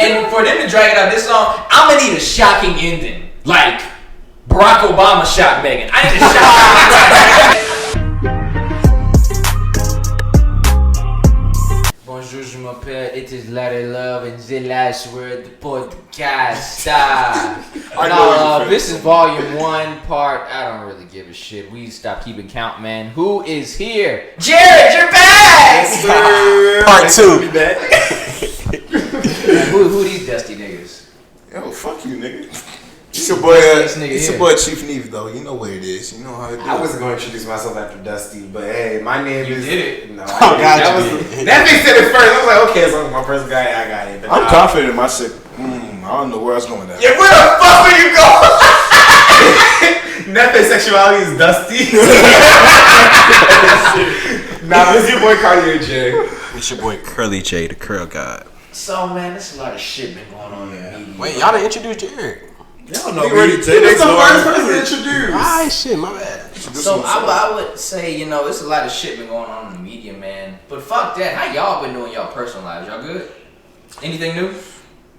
And for them to drag it out this long, I'm gonna need a shocking ending. Like Barack Obama shot Megan. I need a shocking Bonjour, je m'appelle, it is Larry Love and the last word, the podcast. No, this is volume 1 part. I don't really give a shit. We stop keeping count, man. Who is here? Jared, you're back! Yes, sir. Part 2. Be back. Who these dusty niggas? Yo, fuck you, nigga. It's your boy, Chief Neve, though. You know what it is. You know how it is. I wasn't going to introduce myself after Dusty, but hey, my name is... You did it. No, I got you. That thing said it first. I was like, okay, as long as my first guy, I got it. But I'm confident in my shit. I don't know where I was going with that. Yeah, where the fuck were you going? Nothing sexuality is Dusty. Nah, this is your boy Cartier J. It's your boy Curly J, the Curl God. So, man, there's a lot of shit been going on here. Wait, y'all didn't introduce Jared. Y'all know me. He was the first person to introduce. Alright, shit, my bad. So I would say, you know, there's a lot of shit been going on in the media, man. But fuck that. How y'all been doing y'all personal lives? Y'all good? Anything new?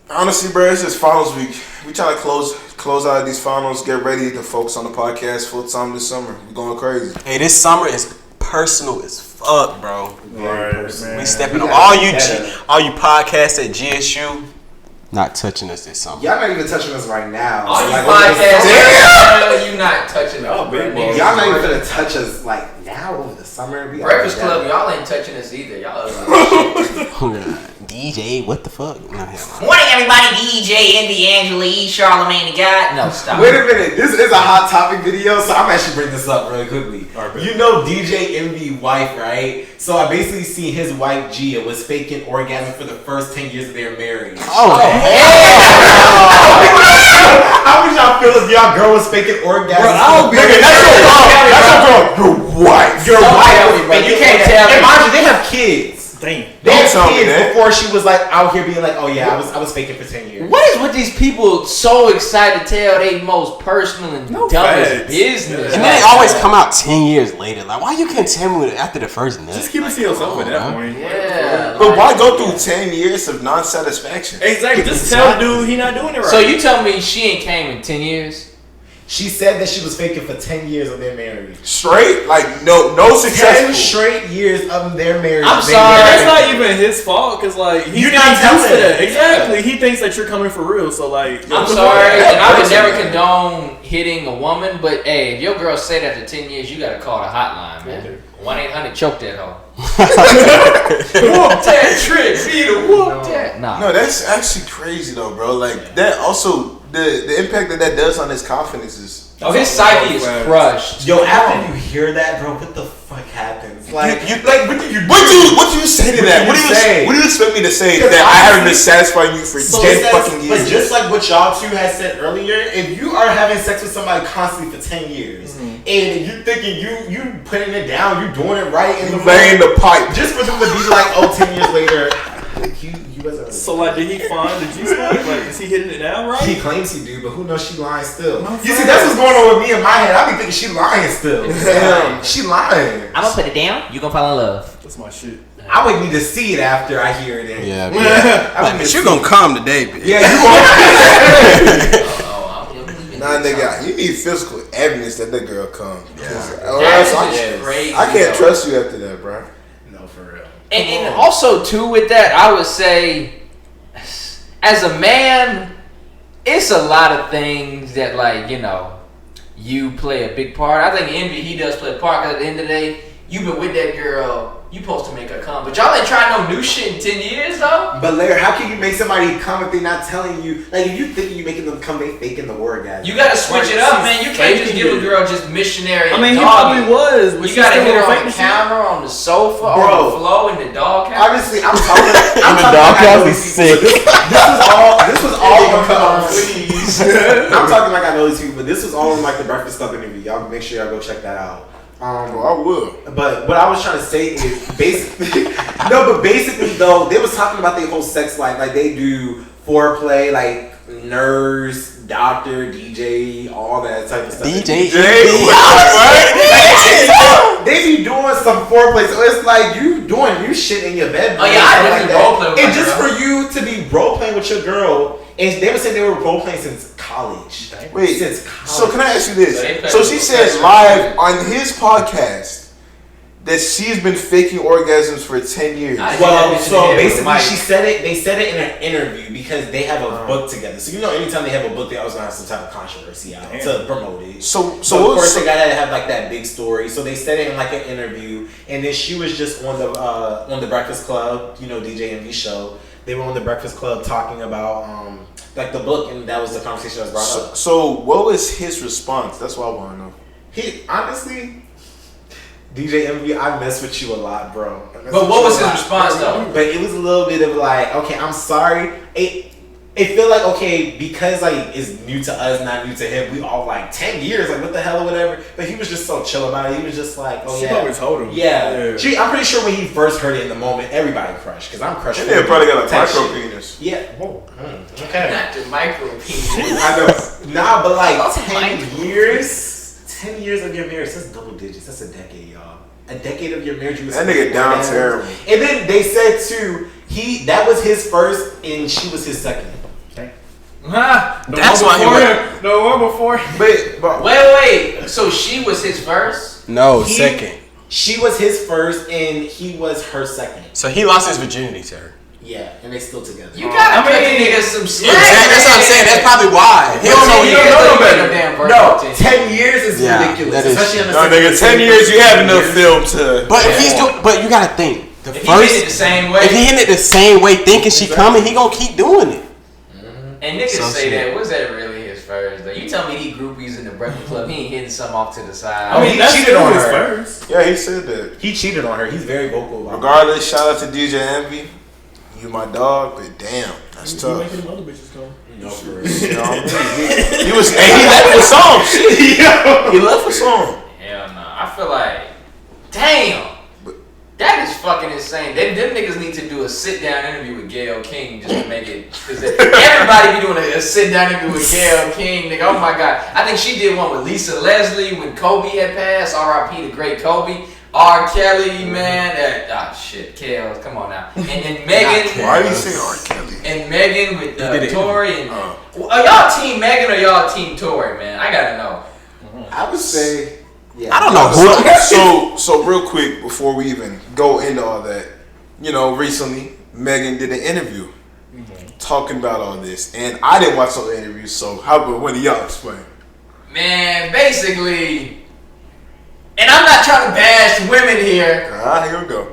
Honestly, bro, it's just finals week. We trying to close out these finals, get ready to focus on the podcast full time this summer. We going crazy. Hey, this summer is personal as fuck, bro. Right, we stepping on all you podcasts at GSU. Not touching us this summer. Y'all not even touching us right now. All you podcasts, you not touching us. Big boy. Y'all not even gonna touch us like now over the summer. Breakfast Club, y'all ain't touching us either. Y'all DJ, what the fuck? Morning, everybody. DJ, Envy, Angela E, Charlamagne the God. No, stop. Wait a minute. This is a hot topic video, so I'm actually bringing this up really quickly. You know DJ Envy wife, right? So I basically seen his wife Gia was faking orgasm for the first 10 years of their marriage. Oh, how would y'all feel if y'all girl was faking orgasm? Bro, I'll be that's your wife. Your wife. And you can't tell me. And mind you, they have kids. Damn. They had kids before she was like out here being like, oh yeah, I was faking for 10 years. What is with these people so excited to tell their most personal and dumbest business? And then they always come out 10 years later. Like, why you can't tell me after the first nut? Just keep it to yourself at that point. Yeah. But why go through 10 years of non-satisfaction? Exactly. Just tell dude he not doing it right. So you tell me she ain't came in 10 years? She said that she was faking for 10 years of their marriage. Straight? Like, no successful. 10 straight years of their marriage. I'm sorry. That's not even his fault, because, like, he's not used to that. Exactly. He thinks that you're coming for real, so, like... I'm sorry, and I would never condone hitting a woman, but, hey, if your girl said after 10 years, you gotta call the hotline, man. 1-800 choke that hoe. Whoop that trick. Be the whoop that. Nah. No, that's actually crazy, though, bro. Like, that also... The impact that does on his confidence is... Oh, his psyche is crushed. Yo, after you hear that, bro, what the fuck happens? Like, what do you say to that? What do you expect me to say that I haven't been satisfying you for 10 fucking years? But just like what y'all two had said earlier, if you are having sex with somebody constantly for 10 years, and you thinking you putting it down, you doing it right, and you laying the pipe, just for them to be like, oh, 10 years later, he wasn't. So, like, did he find the G-spot? Like, is he hitting it down right? He claims he do, but who knows she lying still. You see, that's what's going on with me in my head. I be thinking she lying still. Damn, she lying. I'm gonna put it down, you gonna fall in love. That's my shit. I would need to see it after I hear it. Yeah. But you're gonna come today, bitch. Yeah, you won't. Nah, nigga, you need physical evidence that that girl come. Yeah. Or else I can't trust you after that, bro. No, for real. And also, too, with that, I would say, as a man, it's a lot of things that, like, you know, you play a big part. I think Envy, he does play a part, because at the end of the day, you've been with that girl, you supposed to make her come. But y'all ain't trying no new shit in 10 years, though. But Larry, how can you make somebody come if they're not telling you? Like, if you thinking you making them come, they faking the orgasm. You gotta switch it up, man. You can't just give a girl just missionary. I mean, he probably was. You gotta hit her on the camera, on the sofa, on the floor, in the dog house. Obviously, I'm talking. In the dog house is sick. This was all. Please. I'm talking like I know these people, but this was all in like the Breakfast Club interview. Y'all make sure y'all go check that out. I will. But what I was trying to say is basically basically though, they was talking about their whole sex life. Like they do foreplay, like nurse, doctor, DJ, all that type of stuff. DJ? They be doing some foreplay, so it's like you doing new shit in your bed. Oh yeah, I definitely role play with and just for you to be role playing with your girl, and they were saying they were role playing since college. Wait, since college. so can I ask you this? So she said live on his podcast that she's been faking orgasms for 10 years. Well, so basically she said it. They said it in an interview because they have a book together. So anytime they have a book, they always gonna have some type of controversy out to promote it. So of course they gotta have like that big story. So they said it in like an interview, and then she was just on the Breakfast Club, DJ MV show. They were on the Breakfast Club talking about like the book, and that was the conversation that was brought up. So what was his response? That's what I want to know. He honestly. DJ MV, I mess with you a lot, bro. But what was his response though? But it was a little bit of like, okay, I'm sorry. It feel like, okay, because like it's new to us, not new to him. We all like 10 years, like what the hell or whatever. But he was just so chill about it. He was just like, oh she yeah. always told him. Yeah. I'm pretty sure when he first heard it in the moment, everybody crushed. Because I'm crushed. And they probably got a micro penis. Yeah. Whoa. Okay. Not the micro penis. I know. Nah, but like 10 years. 10 years of your marriage, that's double digits. That's a decade, y'all. A decade of your marriage. That nigga down terrible. And then they said too, that was his first and she was his second. Okay. That's why he went. No one before him. But Wait. So she was his first? No, second. She was his first and he was her second. So he lost his virginity to her. Yeah, and they still together. You gotta cut the nigga some slack. That's what I'm saying. That's probably why. He don't know. He don't know better. No, 10 years is ridiculous. That is, especially on the nigga, 10 years you have enough film to. But if he's doing, but you gotta think. If he hit it the same way. If he hit it the same way, thinking she coming, he gonna keep doing it. And niggas say that. Was that really his first? Though? You tell me he groupies in the Breakfast Club. He ain't hitting some off to the side. I mean, he cheated on her first. Yeah, he said that. He cheated on her. He's very vocal about Regardless, shout out to DJ Envy. You my dog, but damn, that's tough. You making them other bitches come. No, for real. You know what I mean? He left for song. He left for song. Hell no. I feel like, damn. That is fucking insane. Them niggas need to do a sit-down interview with Gayle King just to make it. Because everybody be doing a sit-down interview with Gayle King, nigga. Oh my God. I think she did one with Lisa Leslie when Kobe had passed. R.I.P. the great Kobe. R. Kelly, man. Shit. Kale, come on now. And Megan. Why do you say R. Kelly? And Megan with Tory. Are y'all team Megan or y'all team Tory, man? I gotta know. I would say. Yeah. I don't know who. So real quick before we even go into all that, recently Megan did an interview talking about all this, and I didn't watch all the interviews. So how about one of y'all explain? Man, basically, and I'm not trying to bash women here. Here we go.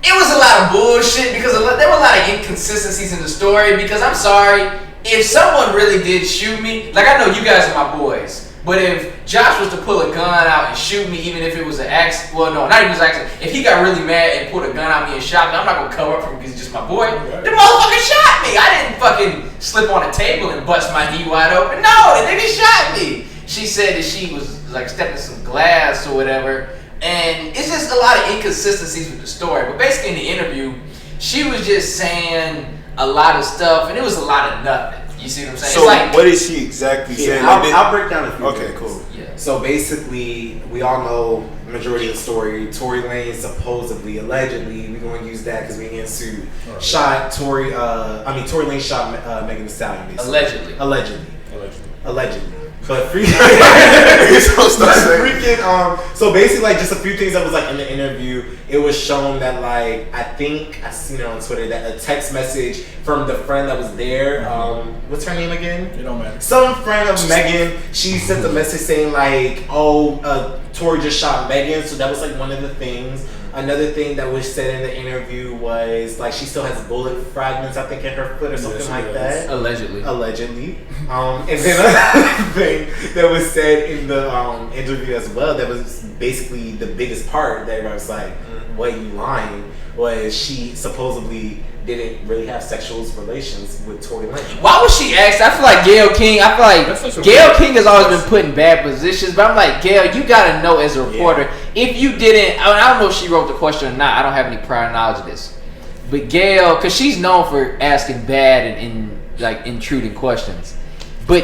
It was a lot of bullshit because there were a lot of inconsistencies in the story. Because I'm sorry, if someone really did shoot me, like I know you guys are my boys. But if Josh was to pull a gun out and shoot me, even if it was an accident, well, no, not even an accident. If he got really mad and pulled a gun at me and shot me, I'm not gonna cover up for him because he's just my boy. The motherfucker shot me. I didn't fucking slip on a table and bust my knee wide open. No, the nigga shot me. She said that she was like stepping some glass or whatever, and it's just a lot of inconsistencies with the story. But basically, in the interview, she was just saying a lot of stuff, and it was a lot of nothing. You see what I'm saying? So what is she exactly saying? I'll break down a few things. Okay, cool. Yeah. So basically, we all know the majority of the story. Tory Lanez supposedly, allegedly, we're going to use that because we getting sued. Shot Tory Lanez shot Megan Thee Stallion. Basically. Allegedly. But so basically, like just a few things that was like in the interview, it was shown that like I think I seen it on Twitter that a text message from the friend that was there. What's her name again? It don't matter. Some friend of Megan. She sent a message saying like, Tory just shot Megan. So that was like one of the things. Another thing that was said in the interview was like she still has bullet fragments, I think, in her foot or something like that. Allegedly. And then another thing that was said in the interview as well, that was basically the biggest part that everybody was like, "What, you lying?" was she supposedly didn't really have sexual relations with Tory Lanez. Why was she asked? I feel like Gayle King has always been put in bad positions, but I'm like, Gayle, you gotta know as a reporter, if you didn't, I don't know if she wrote the question or not, I don't have any prior knowledge of this, but Gayle, because she's known for asking bad and like intruding questions, but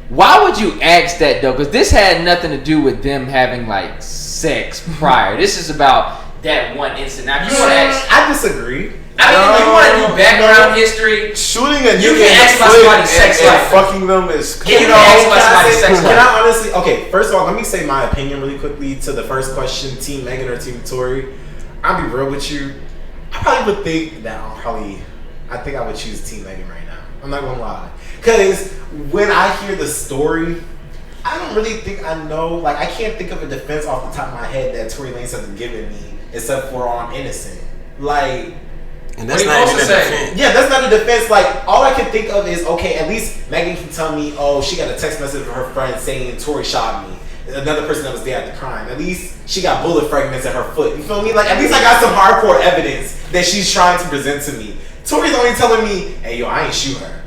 why would you ask that though? Because this had nothing to do with them having like sex prior. This is about that one incident. Now, if you want to ask, I disagree. I mean, if you want to do background history, shooting a you nigga can in ask the about foot somebody's sex and life. fucking them is Yeah, you You can know, ask about can I somebody's say- sex can life. I honestly? Okay, first of all, let me say my opinion really quickly to the first question: Team Megan or Team Tory? I'll be real with you. I probably would think that I think I would choose Team Megan right now. I'm not gonna lie, because when I hear the story, I don't really think I know. Like, I can't think of a defense off the top of my head that Tory Lanez hasn't given me, except for I'm innocent. Like. And that's What not are you even a supposed to say? defense. Yeah, that's not a defense. Like, all I can think of is, okay, at least Megan can tell me, oh, she got a text message from her friend saying Tory shot me. Another person that was there at the crime. At least she got bullet fragments in her foot. You feel me? Like, at least I got some hardcore evidence that she's trying to present to me. Tory's only telling me, hey, yo, I ain't shoot her.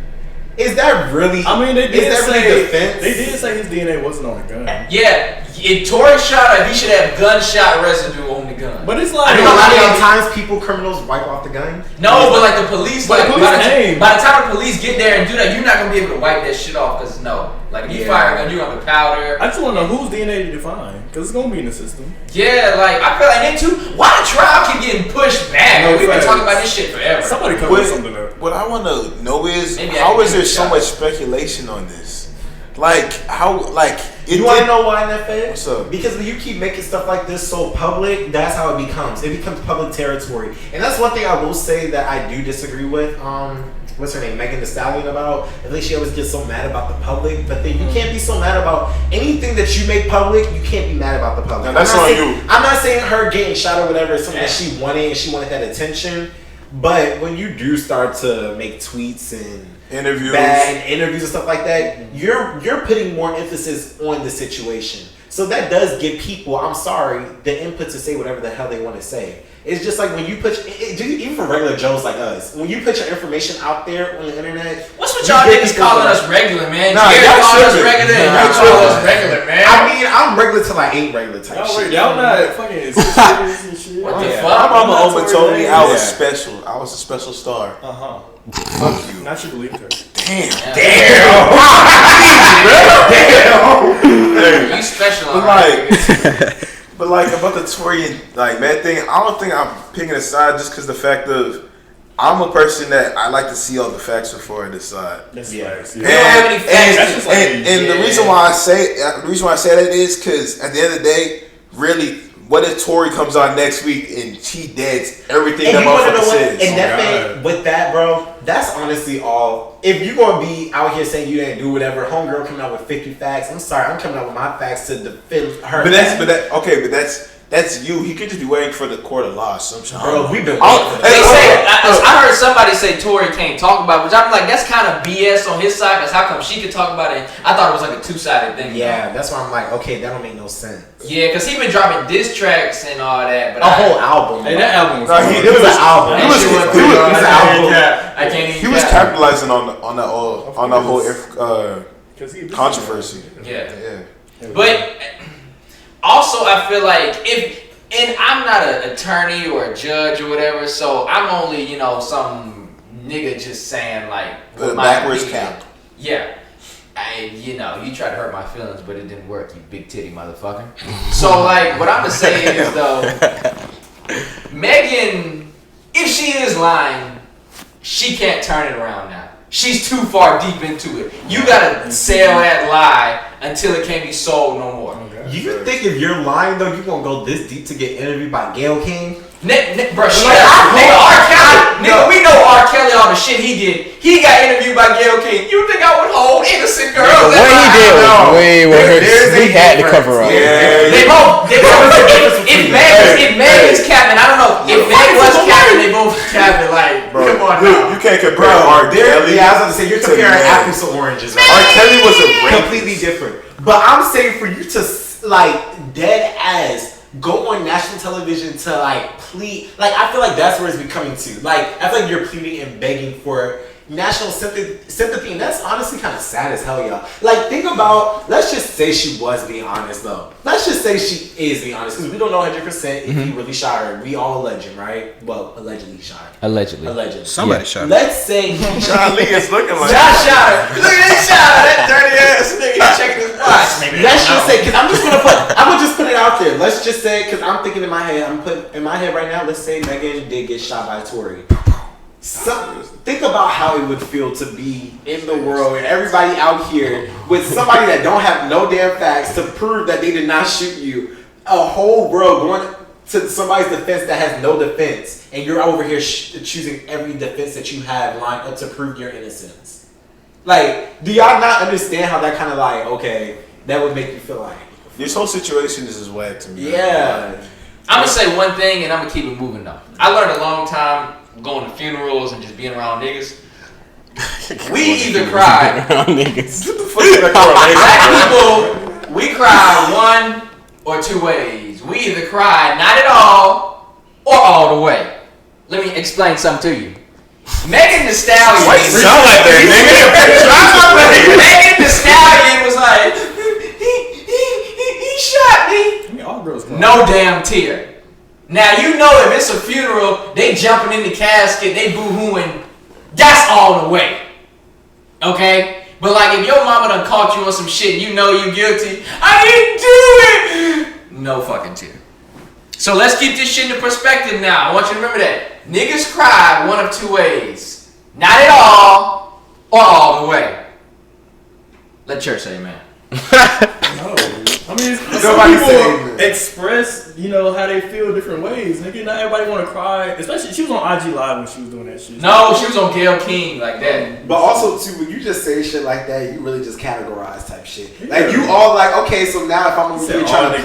Is that really? I mean, they is did that really say defense? they did say his DNA wasn't on the gun. Yeah, if Tory shot her, he should have gunshot residue on the gun. But it's I like know a lot of times criminals wipe off the gun. No, but like the police, But like the by police came. the time the police get there and do that, you're not gonna be able to wipe that shit off. Cause no, like if you fire a gun, you're gonna powder. I just want to know whose DNA did you find, because it's gonna be in the system. Yeah, like I feel like then too. Why the trial keep getting pushed back? No, We've been facts. talking about this shit forever. Somebody covered something up. What I want to know is Maybe I how can is there get so shot. much speculation on this? Like how You want to know why, Nefe? What's up? Because when you keep making stuff like this so public, that's how it becomes. It becomes public territory. And that's one thing I will say that I do disagree with, what's her name, Megan Thee Stallion about. I think she always gets so mad about the public. But then you can't be so mad about anything that you make public. You can't be mad about the public. Now, that's I'm not on saying- you. I'm not saying her getting shot or whatever is something that she wanted and she wanted that attention. But when you do start to make tweets and interviews, bad interviews and stuff like that, you're putting more emphasis on the situation. So that does give people, I'm sorry, the input to say whatever the hell they want to say. It's just like when you put, even for regular Joes like us, when you put your information out there on the internet. What's with you y'all get niggas people calling like- us regular, man? Nah, Jerry y'all called us tripping. regular, and Y'all y'all call us tripping. regular, man. I mean, I'm regular till I ain't regular type shit. Y'all not fucking serious and shit. What the Yeah. fuck? my mama over told me I was Yeah. special. I was a special star. Fuck you. Not you believed her. Damn. You special, But alright. but like about the Tory like mad thing, I don't think I'm picking a side just because the fact of I'm a person that I like to see all the facts before I decide. That's Yeah. facts. We don't have any facts. That's just like- And the reason why I say that is because at the end of the day, really, what if Tory comes on next week and she deads everything And that you want to know motherfucker what? says? And that God. thing, with that, bro, that's honestly all. If you're going to be out here saying you didn't do whatever, homegirl coming out with 50 facts, I'm sorry, I'm coming out with my facts to defend her. But that's you. He could just be waiting for the court of law or some shit. Bro, we've been Oh, waiting for They that. say I heard somebody say Tory can't talk about it, which I'm like, that's kind of BS on his side. Cause how come she could talk about it? I thought it was like a two-sided thing. Yeah, that's why I'm like, okay, that don't make no sense. Yeah, cause he been dropping diss tracks and all that. But A whole album. Hey, that album was No, hard. it was an album. That He was shit was he pretty was- hard. he was I an can't album. cap. I can't even He was cap. capitalizing on that whole 'Cause he- controversy. Yeah. Yeah. But also, I feel like and I'm not an attorney or a judge or whatever, so I'm only, some nigga just saying like The my backwards opinion. cap. Yeah. You tried to hurt my feelings, but it didn't work, you big titty motherfucker. So like, what I'm gonna say is though, Megan, if she is lying, she can't turn it around now. She's too far deep into it. You gotta sell that lie until it can't be sold no more. You think if you're lying though, you gonna go this deep to get interviewed by Gayle King? Bro, shut up. Nigga, R. Kelly. Nigga, we know R. Kelly, all the shit he did. He got interviewed by Gayle King. You think I would hold innocent girls? What he did was way worse. He had to cover up. Yeah. They both. If Meg is capping, I don't know. If Meg was capping, they both capping. Like, Bro, come on dude, now. you can't compare R. Kelly. Yeah, I was about to say you're to comparing Meg. apples to oranges. Right? R. Kelly was a rapist. Completely different. But I'm saying for you to like dead ass go on national television to like plead, like I feel like that's where it's becoming to. Like I feel like you're pleading and begging for national sympathy, and that's honestly kind of sad as hell, y'all. Like think about, let's just say she was being honest though. Let's just say she is being honest because we don't know 100% if he really shot her. We all alleging, right? Well, allegedly shot her. Allegedly. Somebody shot him. Let's say John Lee is looking like Josh shot her. Look at this shot. That dirty ass nigga checking his watch. let's just say, because I'm gonna just put it out there. Let's just say, because I'm thinking in my head, I'm putting in my head right now, let's say Megan did get shot by Tory. Think about how it would feel to be in the world and everybody out here with somebody that don't have no damn facts to prove that they did not shoot you. A whole world going to somebody's defense that has no defense, and you're over here choosing every defense that you have lined up to prove your innocence. Like, do y'all not understand how that kind of like, okay, that would make you feel like this whole situation is just whack to me. Yeah. I'm gonna say one thing and I'm gonna keep it moving though. I learned a long time going to funerals and just being around niggas. We either cry. Niggas. What the fuck is that correlation? Black people, we cry one or two ways. We either cry not at all or all the way. Let me explain something to you. Megan Thee Stallion. Why you sound like that, nigga? Megan Thee Stallion was like, he shot me. I mean, all girls cry. No damn tear. Now you know if it's a funeral, they jumping in the casket, they boo-hooing. That's all the way. Okay? But like if your mama done caught you on some shit and you know you guilty, I didn't do it. No fucking tear. So let's keep this shit into perspective now. I want you to remember that. Niggas cry one of two ways. Not at all or all the way. Let church say amen. No. I mean, some people express, how they feel different ways. Nigga, not everybody want to cry. Especially, she was on IG Live when she was doing that shit. No, she was on Gayle King like that. But also, too, when you just say shit like that, you really just categorize type shit. Yeah. Like, you all like, okay, so now if I'm over here trying to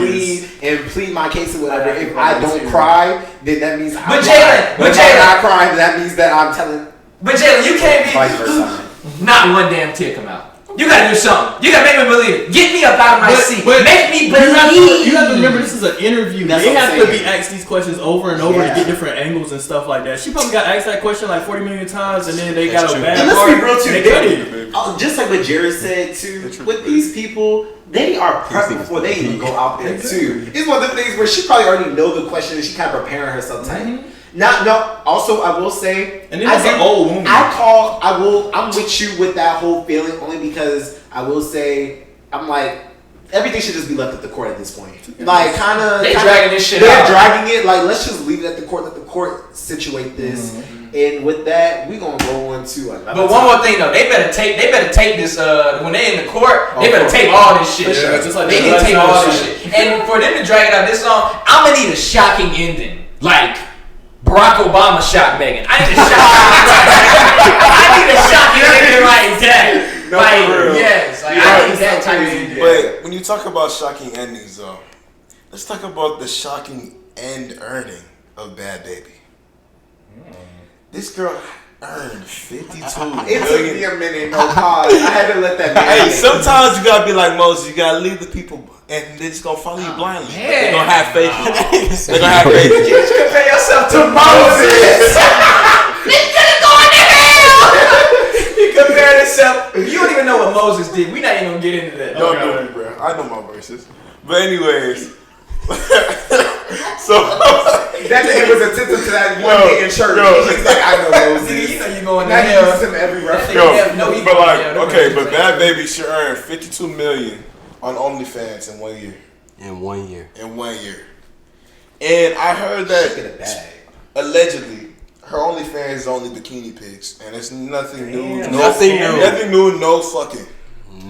plead my case or whatever, if I don't cry, then that means I'm not crying, that means that I'm telling. But Jalen, you can't be vice versa. Not one damn tear come out. You gotta do something. You gotta make me believe it. Get me up out of my seat. Make me believe. You have to remember this is an interview. They have to be asked these questions over and over to get different angles and stuff like that. She probably got asked that question like 40 million times, and then they got a bad part. And let's be real too. Just like what Jared said too, with these people, they are prepping before they even go out there too. It's one of the things where she probably already know the question and she kind of preparing herself tight. Also, I will say, and then that's an old woman. I'm with you with that whole feeling only because I will say, I'm like, everything should just be left at the court at this point. Like, they're dragging this shit out. They're dragging it. Like, let's just leave it at the court. Let the court situate this. Mm-hmm. And with that, we gonna go on to another. But one more thing though, they better tape this. When they in the court, they better tape all this shit. Yeah, just like they can tape all this shit. And for them to drag it out this long, I'm gonna need a shocking ending, like Barack Obama shot Megan. I need a shocking ending like that. No, like, yes, like, I need that type of ending. But when you talk about shocking endings, though, let's talk about the shocking end earning of Bhad Bhabie. This girl earned $52 million. It took me a minute, no pause. I had to let that. Hey, sometimes you gotta be like Moses. You gotta leave the people, and they're just gonna follow you blindly. They're gonna have faith. They're gonna have faith. You just compare yourself to Moses. This gonna go into hell. You compare yourself. You don't even know what Moses did. We not even gonna get into that. Don't do it, bro. I know my verses. But anyways. So that nigga was attentive to that one thing in church. He's like, I know those. You know you going to hell. Now he uses him every reference. But Bhad Bhabie should earn $52 million on OnlyFans in 1 year. In 1 year. In 1 year. And I heard that allegedly her OnlyFans is only bikini pics, and it's nothing new. Nothing new. No fucking.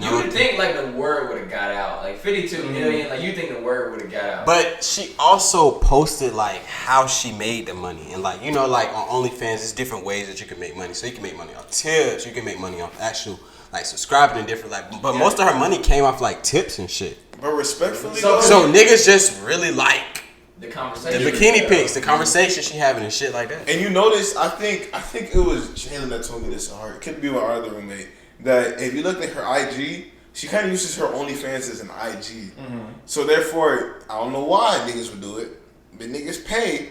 You would think like the word would have got out, like 52 million. Like you think the word would have got out. But she also posted like how she made the money, and like like on OnlyFans, there's different ways that you can make money. So you can make money off tips, you can make money off actual like subscribing and different but most of her money came off like tips and shit. But respectfully, so niggas just really like the conversation, the bikini pics, the conversation she having and shit like that. And you notice, I think it was Jalen that told me this, or it could be my other roommate. That if you look at her IG, she kind of uses her OnlyFans as an IG. Mm-hmm. So therefore, I don't know why niggas would do it, but niggas pay,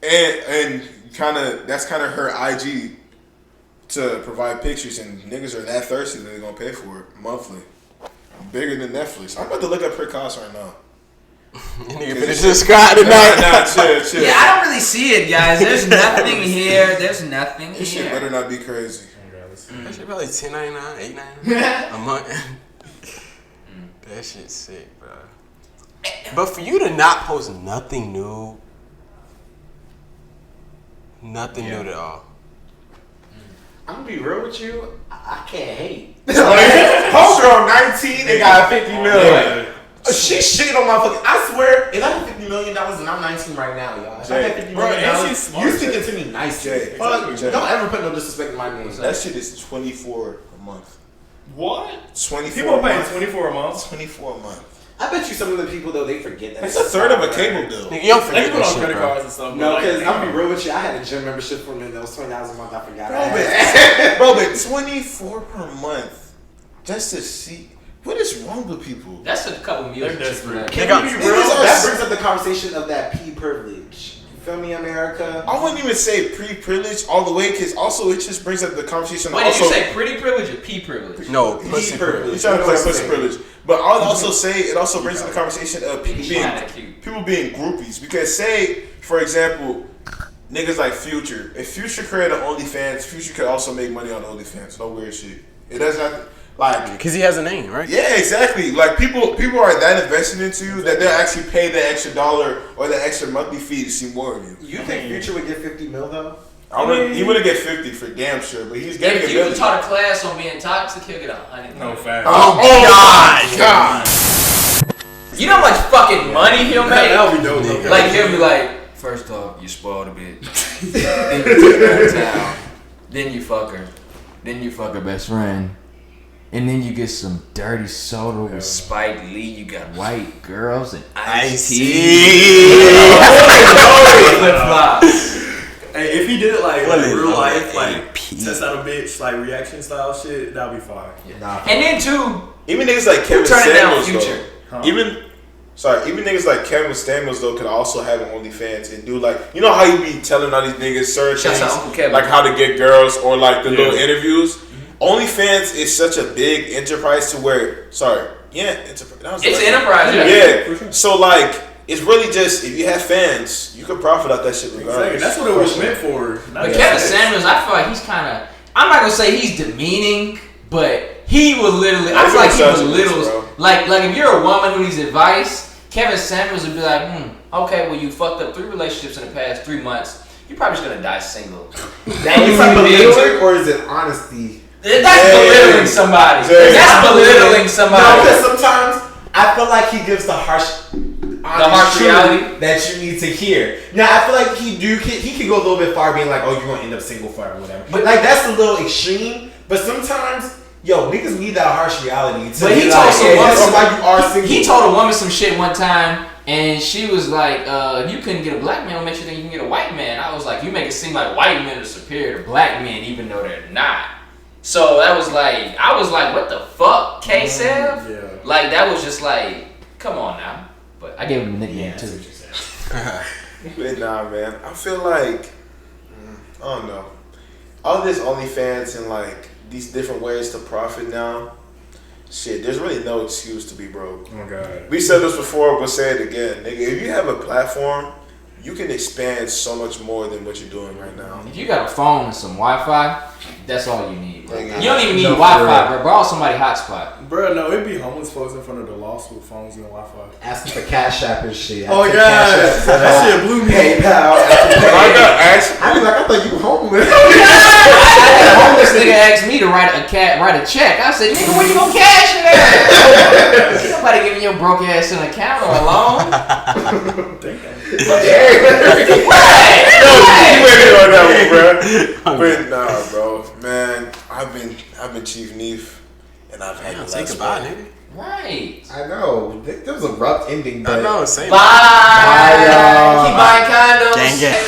and that's kind of her IG to provide pictures, and niggas are that thirsty that they're gonna pay for it monthly, bigger than Netflix. I'm about to look up her cost right now. Nigga better subscribe tonight. Nah, chill. Yeah, I don't really see it, guys. There's nothing here. There's nothing this here. Shit better not be crazy. That shit probably $10.99, $8.99 a month. That shit's sick, bro. But for you to not post nothing new, Nothing new at all. I'm gonna be real with you. I can't hate. Homegirl 19 and got 50 million. She shit on my fucking. I swear, if I had $50 million and I'm 19 right now, y'all. If I had $50 million, you speaking to me nice. Jay, Fuck, don't ever put no disrespect in my name. That shit is 24 a month. What? 24. People are paying 24 a month. 24 a month. I bet you some of the people though they forget that. It's a third of a cable bill. Nigga, you don't forget They put that on shit, credit bro. cards and stuff. No, because I'm gonna be real with you. I had a gym membership for me that was $20 a month. I forgot. Bro, but 24 per month just to see. What is wrong with people? That's a couple meals. They're desperate. Can we be real? That brings up the conversation of that P privilege. You feel me, America? I wouldn't even say pre-privilege all the way, because also it just brings up the conversation. Wait, did you say pretty privilege or P privilege? No, P pussy privilege. You're trying to play pussy privilege. But I'll also say it also brings up the conversation of people being groupies. Because say, for example, niggas like Future. If Future created OnlyFans, Future could also make money on OnlyFans. No weird shit. It doesn't have to, like, because he has a name, right? yeah, exactly. Like people are that invested into you that they'll actually pay the extra $1 or the extra monthly fee to see more of you. You think Future would get 50 mil though? He wouldn't get 50 for damn sure, but he's getting If a you million. taught a class on being toxic, he'll get 100. No fact. Oh God! You know how much fucking money he'll make? That'll be dope. Though. Like he'll be like, first off, you spoiled a bitch. Then you take her to town. Then you fuck her. Then you fuck her best friend. And then you get some dirty soda with Spike Lee. You got white girls and iced tea. Hey, if he did it like real life, like P. test out a bitch, like reaction style shit, that'd be fire. Nah. And then too, Even niggas like Kevin turning down Samuels Future. though. Even niggas like Kevin Samuels though could also have an OnlyFans and do like, you know how you be telling all these niggas certain Shouts things, out Uncle Kevin. like how to get girls or like the little interviews. OnlyFans is such a big enterprise to where, it's an enterprise. Yeah. So like, it's really just if you have fans, you can profit out that shit regardless. Exactly. That's what it was meant for. But Kevin Samuels, I feel like he's kind of, I'm not gonna say he's demeaning, but he will literally, I feel like he belittles, like if you're a woman who needs advice, Kevin Samuels would be like, okay, well you fucked up 3 relationships in the past 3 months, you're probably just gonna die single. That is belittling, or is it honesty? That's belittling somebody. That's belittling somebody. No, because sometimes I feel like he gives the harsh reality that you need to hear. Now I feel like he could go a little bit far, being like, "Oh, you're gonna end up single forever, whatever." But like that's a little extreme. But sometimes, niggas need that harsh reality. But he told some woman, why you are single. He told a woman some shit one time, and she was like, "You couldn't get a black man, make sure that you can get a white man." I was like, "You make it seem like white men are superior to black men, even though they're not." So that was like, I was like, "What the fuck, K-Sev?" Yeah. Like that was just like, come on now. But I gave him a nickname too. But nah, man. I feel like, I don't know. All this OnlyFans and like these different ways to profit now, shit, there's really no excuse to be broke. Oh my God. We said this before, but say it again. Nigga, if you have a platform, you can expand so much more than what you're doing right now. If you got a phone and some Wi-Fi, that's all you need. Bro. Nigga. You don't even need Wi-Fi, bro. Borrow somebody hotspot. Bro, no, it'd be homeless folks in front of the lost with phones and Wi-Fi. asking for Cash App and shit. Oh yeah, that shit blew me. PayPal. I got asked. I be like, I thought you were homeless. I had a homeless nigga ask me to write a check. I said, nigga, where you gonna cash it at? Ain't nobody giving your broke ass an account or a loan. But nah, bro, man, I've been Chief Neef, and I've had Say goodbye, nigga. Right. I know. There was a rough ending, but I know, same. Bye. Bye, y'all. Keep buying condoms. Gang, gang.